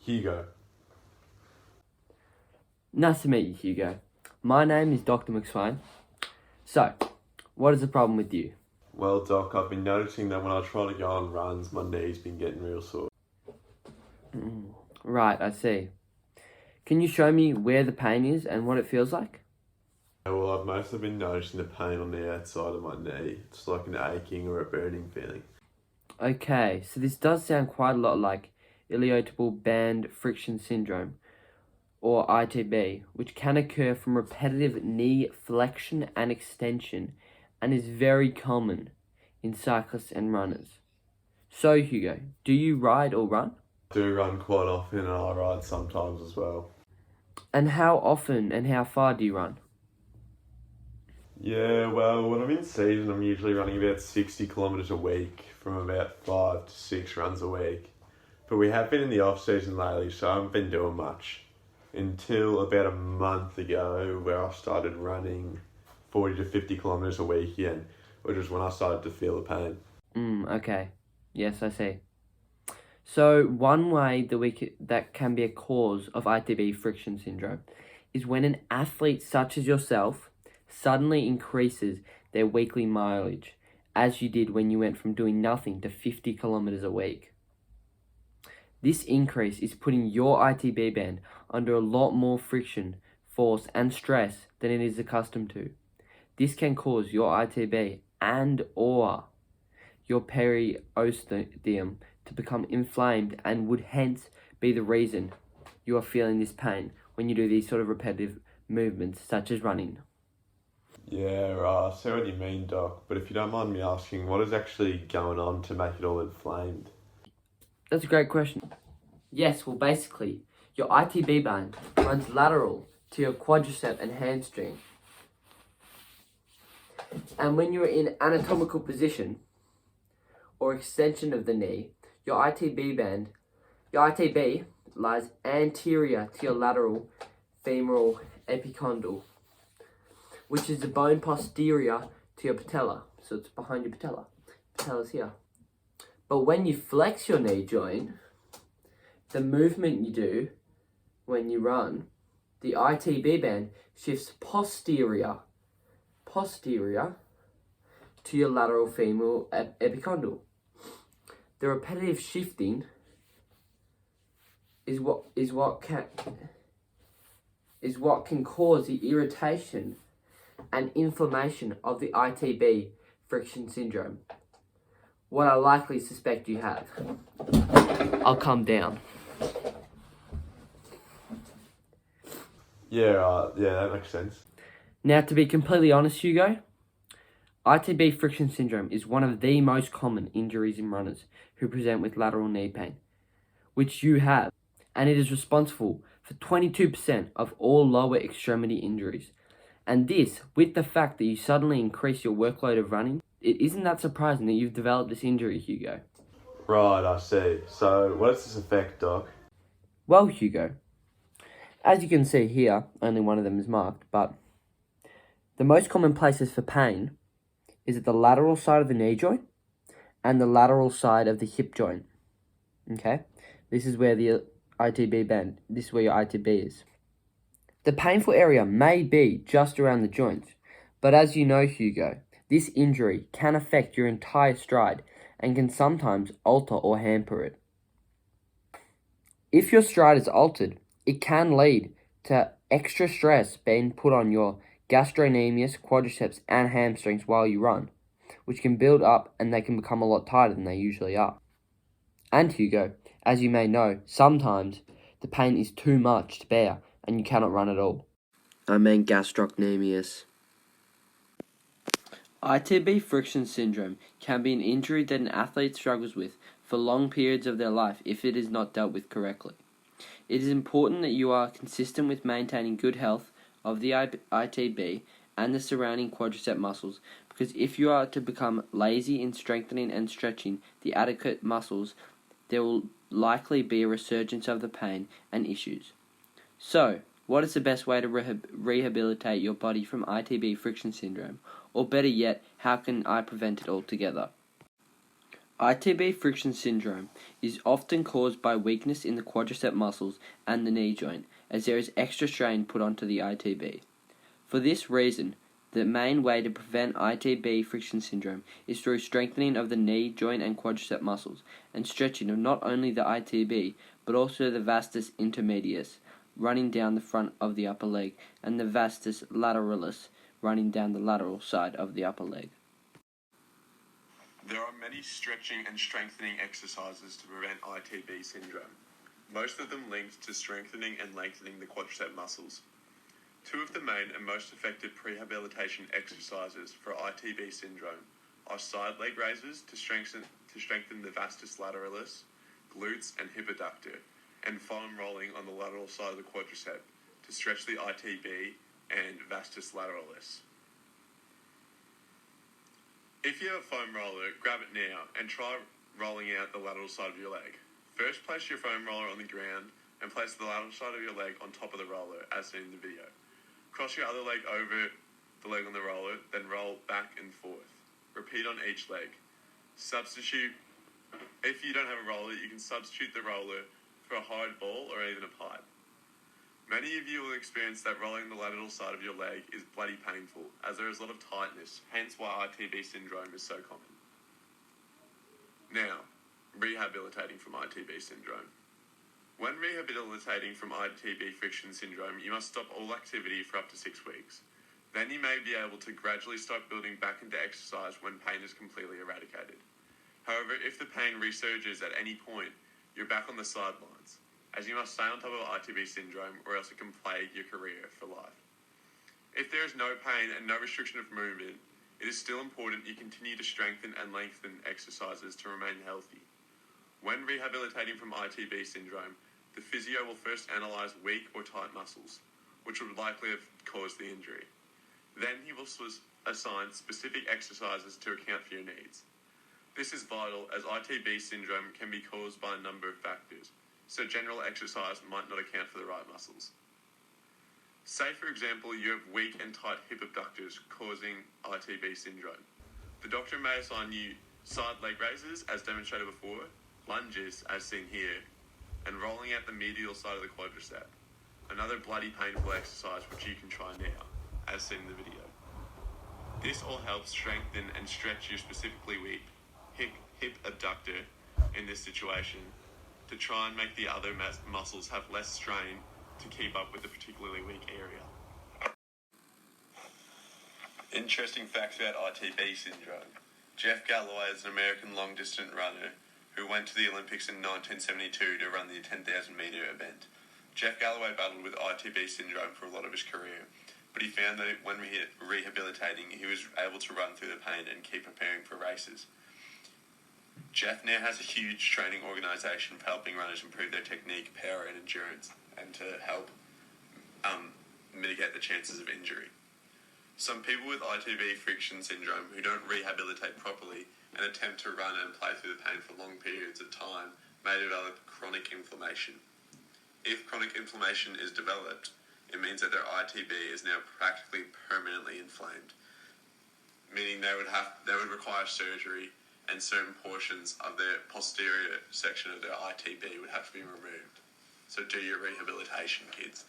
Hugo. Nice to meet you, Hugo. My name is Dr. McSwain. So, what is the problem with you? Well, Doc, I've been noticing that when I try to go on runs, my knee's been getting real sore. Right, I see. Can you show me where the pain is and what it feels like? Well, I've mostly been noticing the pain on the outside of my knee. It's like an aching or a burning feeling. Okay, so this does sound quite a lot like iliotibial band friction syndrome, or ITB, which can occur from repetitive knee flexion and extension and is very common in cyclists and runners. So, Hugo, do you ride or run? I do run quite often and I ride sometimes as well. And how often and how far do you run? Yeah, well, when I'm in season, I'm usually running about 60 kilometres a week from about 5 to 6 runs a week. But we have been in the off season lately, so I haven't been doing much until about a month ago where I started running 40 to 50 kilometres a week again, which is when I started to feel the pain. Okay. Yes, I see. So one way that can be a cause of ITB friction syndrome is when an athlete such as yourself suddenly increases their weekly mileage, as you did when you went from doing nothing to 50 kilometers a week. This increase is putting your ITB band under a lot more friction, force, and stress than it is accustomed to. This can cause your ITB and or your periosteum to become inflamed and would hence be the reason you are feeling this pain when you do these sort of repetitive movements such as running. Yeah, right. I see what you mean, Doc. But if you don't mind me asking, what is actually going on to make it all inflamed? That's a great question. Yes, well basically, your ITB band runs lateral to your quadricep and hamstring. And when you're in anatomical position or extension of the knee, your ITB lies anterior to your lateral femoral epicondyle, which is the bone posterior to your patella. So it's behind your patella. Patella's here. But when you flex your knee joint, the movement you do when you run, the ITB band shifts posterior to your lateral femoral epicondyle. The repetitive shifting is what can cause the irritation and inflammation of the ITB friction syndrome. What I likely suspect you have. I'll calm down. Yeah, right. Yeah, that makes sense. Now, to be completely honest, Hugo, ITB friction syndrome is one of the most common injuries in runners who present with lateral knee pain, which you have, and it is responsible for 22% of all lower extremity injuries. And this, with the fact that you suddenly increase your workload of running, it isn't that surprising that you've developed this injury, Hugo. Right, I see. So, what does this affect, Doc? Well, Hugo, as you can see here, only one of them is marked, but the most common places for pain is at the lateral side of the knee joint and the lateral side of the hip joint. Okay? This is where the ITB band, this is where your ITB is. The painful area may be just around the joints, but as you know, Hugo, this injury can affect your entire stride and can sometimes alter or hamper it. If your stride is altered, it can lead to extra stress being put on your gastrocnemius, quadriceps, and hamstrings while you run, which can build up and they can become a lot tighter than they usually are. And Hugo, as you may know, sometimes the pain is too much to bear and you cannot run at all. I mean gastrocnemius. ITB friction syndrome can be an injury that an athlete struggles with for long periods of their life if it is not dealt with correctly. It is important that you are consistent with maintaining good health of the ITB and the surrounding quadricep muscles, because if you are to become lazy in strengthening and stretching the adequate muscles, there will likely be a resurgence of the pain and issues. So, what is the best way to rehabilitate your body from ITB friction syndrome? Or better yet, how can I prevent it altogether? ITB friction syndrome is often caused by weakness in the quadricep muscles and the knee joint, as there is extra strain put onto the ITB. For this reason, the main way to prevent ITB friction syndrome is through strengthening of the knee joint and quadricep muscles, and stretching of not only the ITB, but also the vastus intermedius, running down the front of the upper leg, and the vastus lateralis, running down the lateral side of the upper leg. There are many stretching and strengthening exercises to prevent ITB syndrome, most of them linked to strengthening and lengthening the quadricep muscles. Two of the main and most effective prehabilitation exercises for ITB syndrome are side leg raises to strengthen the vastus lateralis, glutes and hip adductor, and foam rolling on the lateral side of the quadricep to stretch the ITB and vastus lateralis. If you have a foam roller, grab it now and try rolling out the lateral side of your leg. First, place your foam roller on the ground and place the lateral side of your leg on top of the roller, as seen in the video. Cross your other leg over the leg on the roller, then roll back and forth. Repeat on each leg. If you don't have a roller, you can substitute the roller for a hard ball or even a pipe. Many of you will experience that rolling the lateral side of your leg is bloody painful, as there is a lot of tightness, hence why ITB syndrome is so common. Now, rehabilitating from ITB syndrome. When rehabilitating from ITB friction syndrome, you must stop all activity for up to 6 weeks. Then you may be able to gradually start building back into exercise when pain is completely eradicated. However, if the pain resurges at any point, you're back on the sidelines, as you must stay on top of ITB syndrome or else it can plague your career for life. If there is no pain and no restriction of movement, it is still important you continue to strengthen and lengthen exercises to remain healthy. When rehabilitating from ITB syndrome, the physio will first analyse weak or tight muscles, which would likely have caused the injury. Then he will assign specific exercises to account for your needs. This is vital as ITB syndrome can be caused by a number of factors, so general exercise might not account for the right muscles. Say, for example, you have weak and tight hip abductors causing ITB syndrome. The doctor may assign you side leg raises, as demonstrated before, lunges, as seen here, and rolling out the medial side of the quadricep, another bloody painful exercise which you can try now, as seen in the video. This all helps strengthen and stretch your specifically weak hip abductor in this situation, to try and make the other muscles have less strain to keep up with the particularly weak area. Interesting facts about ITB syndrome. Jeff Galloway is an American long-distance runner who went to the Olympics in 1972 to run the 10,000 metre event. Jeff Galloway battled with ITB syndrome for a lot of his career, but he found that when rehabilitating, he was able to run through the pain and keep preparing for races. Jeff now has a huge training organisation for helping runners improve their technique, power and endurance, and to help mitigate the chances of injury. Some people with ITB friction syndrome who don't rehabilitate properly and attempt to run and play through the pain for long periods of time may develop chronic inflammation. If chronic inflammation is developed, it means that their ITB is now practically permanently inflamed, meaning they would require surgery and certain portions of their posterior section of their ITB would have to be removed. So do your rehabilitation, kids.